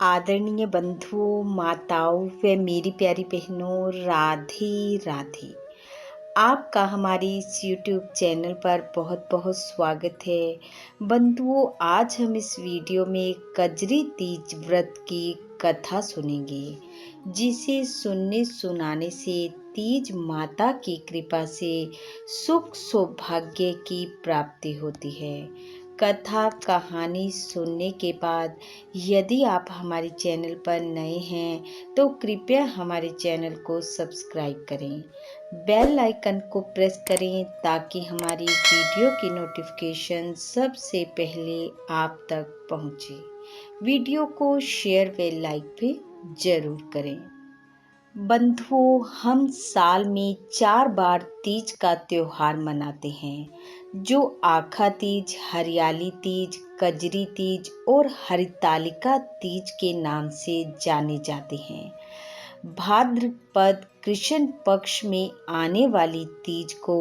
आदरणीय बंधुओं, माताओं व मेरी प्यारी बहनों, राधे राधे। आपका हमारे इस YouTube चैनल पर बहुत बहुत स्वागत है। बंधुओं, आज हम इस वीडियो में कजरी तीज व्रत की कथा सुनेंगे, जिसे सुनने सुनाने से तीज माता की कृपा से सुख सौभाग्य की प्राप्ति होती है। कथा कहानी सुनने के बाद यदि आप हमारे चैनल पर नए हैं तो कृपया हमारे चैनल को सब्सक्राइब करें, बेल आइकन को प्रेस करें ताकि हमारी वीडियो की नोटिफिकेशन सबसे पहले आप तक पहुंचे। वीडियो को शेयर व लाइक भी जरूर करें। बंधुओं, हम साल में 4 बार तीज का त्योहार मनाते हैं, जो आखा तीज, हरियाली तीज, कजरी तीज और हरितालिका तीज के नाम से जाने जाते हैं। भाद्रपद कृष्ण पक्ष में आने वाली तीज को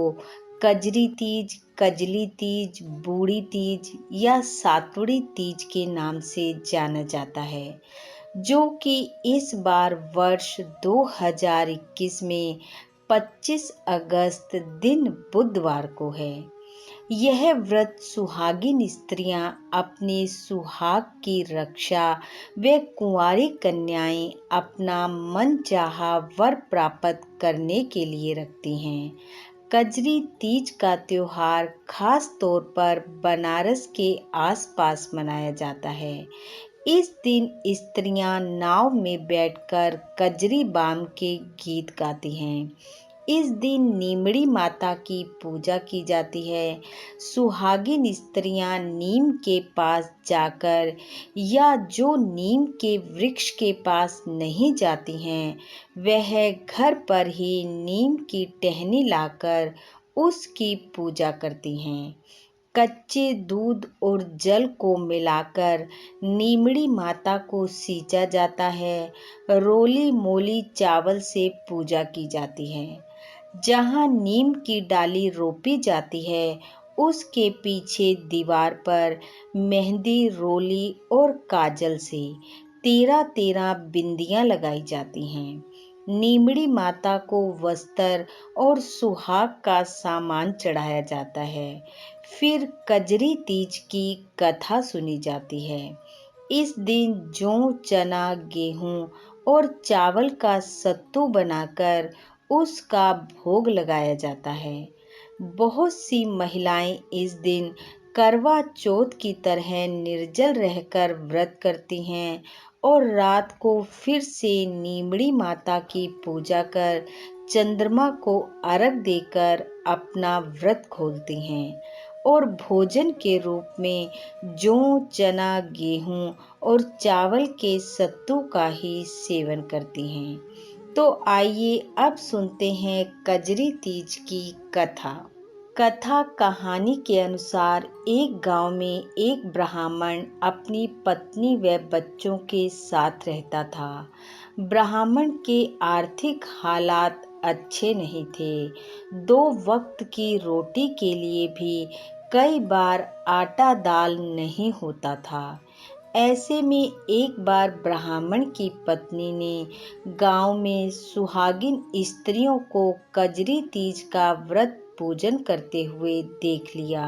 कजरी तीज, कजली तीज, बूढ़ी तीज या सातुड़ी तीज के नाम से जाना जाता है, जो कि इस बार वर्ष 2021 में 25 अगस्त दिन बुधवार को है। यह व्रत सुहागिन स्त्रियां अपने सुहाग की रक्षा व कुंवारी कन्याएं अपना मनचाहा वर प्राप्त करने के लिए रखती हैं। कजरी तीज का त्योहार खास तौर पर बनारस के आसपास मनाया जाता है। इस दिन स्त्रियां नाव में बैठकर कजरी बाम के गीत गाती हैं। इस दिन नीमड़ी माता की पूजा की जाती है। सुहागिन स्त्रियां नीम के पास जाकर या जो नीम के वृक्ष के पास नहीं जाती हैं, वह घर पर ही नीम की टहनी लाकर उसकी पूजा करती हैं। कच्चे दूध और जल को मिलाकर नीमड़ी माता को सींचा जाता है। रोली मोली चावल से पूजा की जाती है। जहाँ नीम की डाली रोपी जाती है, उसके पीछे दीवार पर मेहंदी, रोली और काजल से 13 बिंदियां लगाई जाती हैं। नीमड़ी माता को वस्त्र और सुहाग का सामान चढ़ाया जाता है। फिर कजरी तीज की कथा सुनी जाती है। इस दिन जौ, चना, गेहूं और चावल का सत्तू बनाकर उसका भोग लगाया जाता है। बहुत सी महिलाएं इस दिन करवा चौथ की तरह निर्जल रहकर व्रत करती हैं और रात को फिर से नीमड़ी माता की पूजा कर चंद्रमा को अर्घ देकर अपना व्रत खोलती हैं और भोजन के रूप में जौ, चना, गेहूं और चावल के सत्तू का ही सेवन करती हैं। तो आइए अब सुनते हैं कजरी तीज की कथा। कथा कहानी के अनुसार एक गांव में एक ब्राह्मण अपनी पत्नी व बच्चों के साथ रहता था। ब्राह्मण के आर्थिक हालात अच्छे नहीं थे। 2 वक्त की रोटी के लिए भी कई बार आटा दाल नहीं होता था। ऐसे में एक बार ब्राह्मण की पत्नी ने गांव में सुहागिन स्त्रियों को कजरी तीज का व्रत पूजन करते हुए देख लिया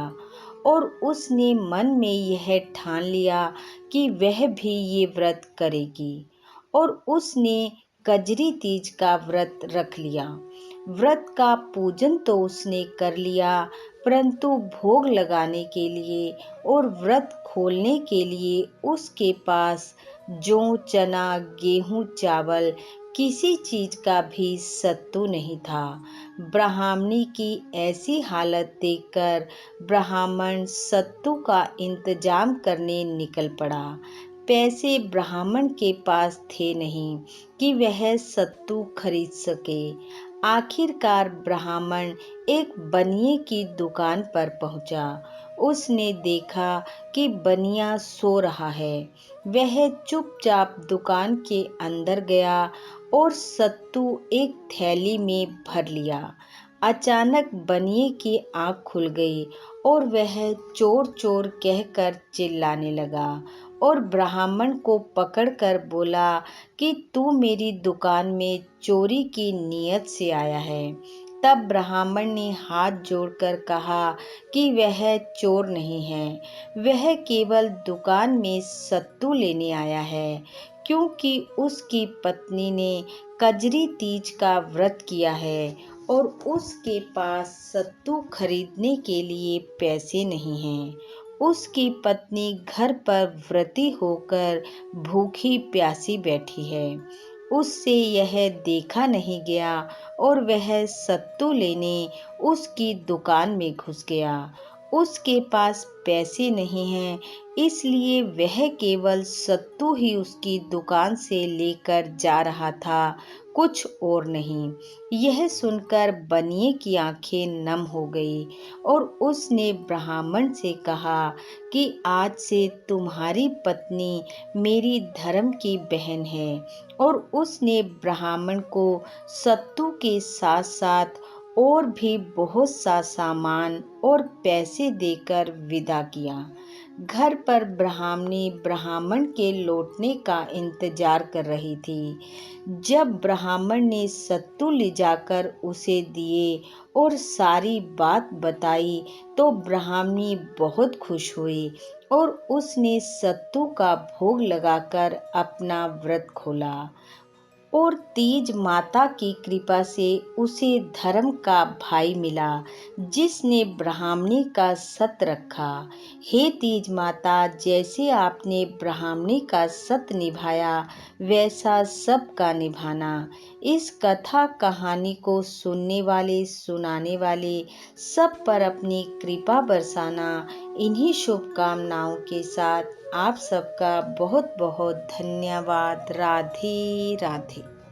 और उसने मन में यह ठान लिया कि वह भी ये व्रत करेगी और उसने कजरी तीज का व्रत रख लिया। व्रत का पूजन तो उसने कर लिया, परंतु भोग लगाने के लिए और व्रत खोलने के लिए उसके पास जौ, चना, गेहूं, चावल किसी चीज का भी सत्तू नहीं था। ब्राह्मणी की ऐसी हालत देखकर ब्राह्मण सत्तू का इंतजाम करने निकल पड़ा। पैसे ब्राह्मण के पास थे नहीं कि वह सत्तू खरीद सके। आखिरकार ब्राह्मण एक बनिए की दुकान पर पहुंचा। उसने देखा कि बनिया सो रहा है। वह चुपचाप दुकान के अंदर गया और सत्तू एक थैली में भर लिया। अचानक बनिए की आंख खुल गई और वह चोर चोर कहकर चिल्लाने लगा और ब्राह्मण को पकड़कर बोला कि तू मेरी दुकान में चोरी की नीयत से आया है। तब ब्राह्मण ने हाथ जोड़कर कहा कि वह चोर नहीं है, वह केवल दुकान में सत्तू लेने आया है, क्योंकि उसकी पत्नी ने कजरी तीज का व्रत किया है और उसके पास सत्तू खरीदने के लिए पैसे नहीं हैं। उसकी पत्नी घर पर व्रती होकर भूखी प्यासी बैठी है। उससे यह देखा नहीं गया और वह सत्तू लेने उसकी दुकान में घुस गया। उसके पास पैसे नहीं हैं, इसलिए वह केवल सत्तू ही उसकी दुकान से लेकर जा रहा था, कुछ और नहीं। यह सुनकर बनिए की आंखें नम हो गई और उसने ब्राह्मण से कहा कि आज से तुम्हारी पत्नी मेरी धर्म की बहन है। और उसने ब्राह्मण को सत्तू के साथ साथ और भी बहुत सा सामान और पैसे देकर विदा किया। घर पर ब्राह्मणी ब्राह्मण के लौटने का इंतजार कर रही थी। जब ब्राह्मण ने सत्तू ले जाकर उसे दिए और सारी बात बताई तो ब्राह्मणी बहुत खुश हुई और उसने सत्तू का भोग लगाकर अपना व्रत खोला और तीज माता की कृपा से उसे धर्म का भाई मिला जिसने ब्राह्मणी का सत रखा। हे तीज माता, जैसे आपने ब्राह्मणी का सत निभाया वैसा सबका निभाना। इस कथा कहानी को सुनने वाले सुनाने वाले सब पर अपनी कृपा बरसाना। इन्हीं शुभकामनाओं के साथ आप सबका बहुत बहुत धन्यवाद। राधे राधे।